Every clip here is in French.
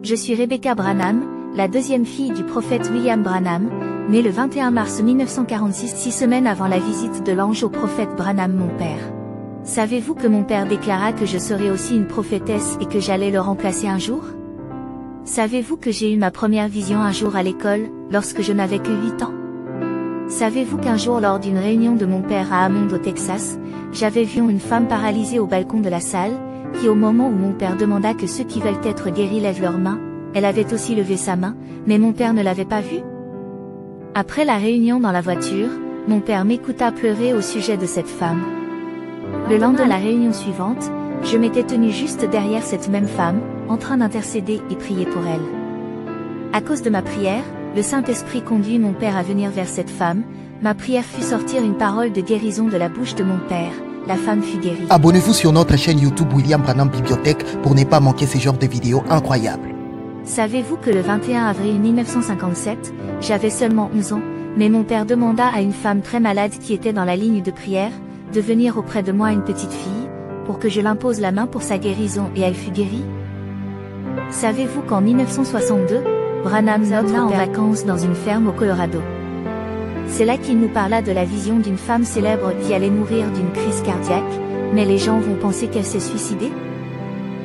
Je suis Rebecca Branham, la deuxième fille du prophète William Branham, née le 21 mars 1946, 6 semaines avant la visite de l'ange au prophète Branham mon père. Savez-vous que mon père déclara que je serais aussi une prophétesse et que j'allais le remplacer un jour? Savez-vous que j'ai eu ma première vision un jour à l'école, lorsque je n'avais que 8 ans? Savez-vous qu'un jour lors d'une réunion de mon père à Hammond au Texas, j'avais vu une femme paralysée au balcon de la salle, qui au moment où mon père demanda que ceux qui veulent être guéris lèvent leurs mains, elle avait aussi levé sa main, mais mon père ne l'avait pas vue? Après la réunion dans la voiture, mon père m'écouta pleurer au sujet de cette femme. Le lendemain de la réunion suivante, je m'étais tenue juste derrière cette même femme, en train d'intercéder et prier pour elle. À cause de ma prière, le Saint-Esprit conduit mon père à venir vers cette femme, ma prière fit sortir une parole de guérison de la bouche de mon père, la femme fut guérie. Abonnez-vous sur notre chaîne YouTube William Branham Bibliothèque pour ne pas manquer ce genre de vidéos incroyables. Savez-vous que le 21 avril 1957, j'avais seulement 11 ans, mais mon père demanda à une femme très malade qui était dans la ligne de prière, de venir auprès de moi une petite fille, pour que je l'impose la main pour sa guérison et elle fut guérie? Savez-vous qu'en 1962, Branham notre en vacances dans une ferme au Colorado. C'est là qu'il nous parla de la vision d'une femme célèbre qui allait mourir d'une crise cardiaque, mais les gens vont penser qu'elle s'est suicidée?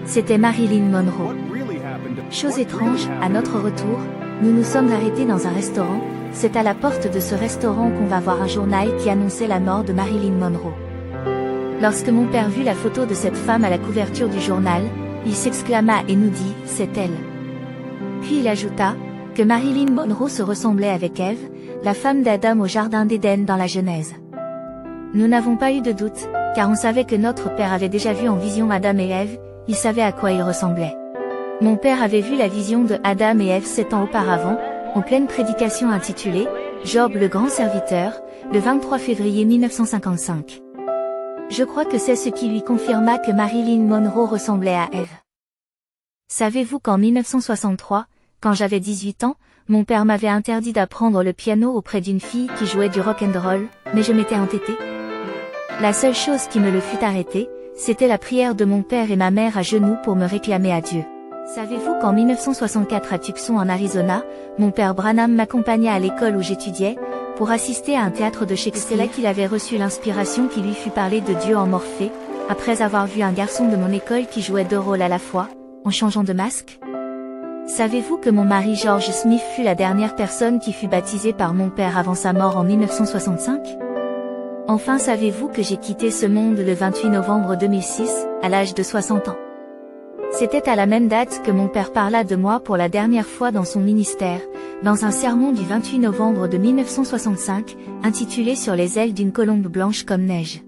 C'était Marilyn Monroe. Chose étrange, à notre retour, nous nous sommes arrêtés dans un restaurant, c'est à la porte de ce restaurant qu'on va voir un journal qui annonçait la mort de Marilyn Monroe. Lorsque mon père vit la photo de cette femme à la couverture du journal, il s'exclama et nous dit « c'est elle ». Puis il ajouta que Marilyn Monroe se ressemblait avec Ève, la femme d'Adam au jardin d'Éden dans la Genèse. Nous n'avons pas eu de doute, car on savait que notre père avait déjà vu en vision Adam et Ève, il savait à quoi ils ressemblaient. Mon père avait vu la vision de Adam et Ève 7 ans auparavant, en pleine prédication intitulée « Job le grand serviteur », le 23 février 1955. Je crois que c'est ce qui lui confirma que Marilyn Monroe ressemblait à Ève. Savez-vous qu'en 1963, quand j'avais 18 ans, mon père m'avait interdit d'apprendre le piano auprès d'une fille qui jouait du rock and roll, mais je m'étais entêtée. La seule chose qui me le fut arrêté, c'était la prière de mon père et ma mère à genoux pour me réclamer à Dieu. Savez-vous qu'en 1964 à Tucson en Arizona, mon père Branham m'accompagna à l'école où j'étudiais, pour assister à un théâtre de Shakespeare. C'est là qu'il avait reçu l'inspiration qui lui fut parlée de Dieu en Morphée, après avoir vu un garçon de mon école qui jouait 2 rôles à la fois, en changeant de masque? Savez-vous que mon mari George Smith fut la dernière personne qui fut baptisée par mon père avant sa mort en 1965? Enfin savez-vous que j'ai quitté ce monde le 28 novembre 2006, à l'âge de 60 ans? C'était à la même date que mon père parla de moi pour la dernière fois dans son ministère, dans un sermon du 28 novembre de 1965, intitulé « Sur les ailes d'une colombe blanche comme neige ».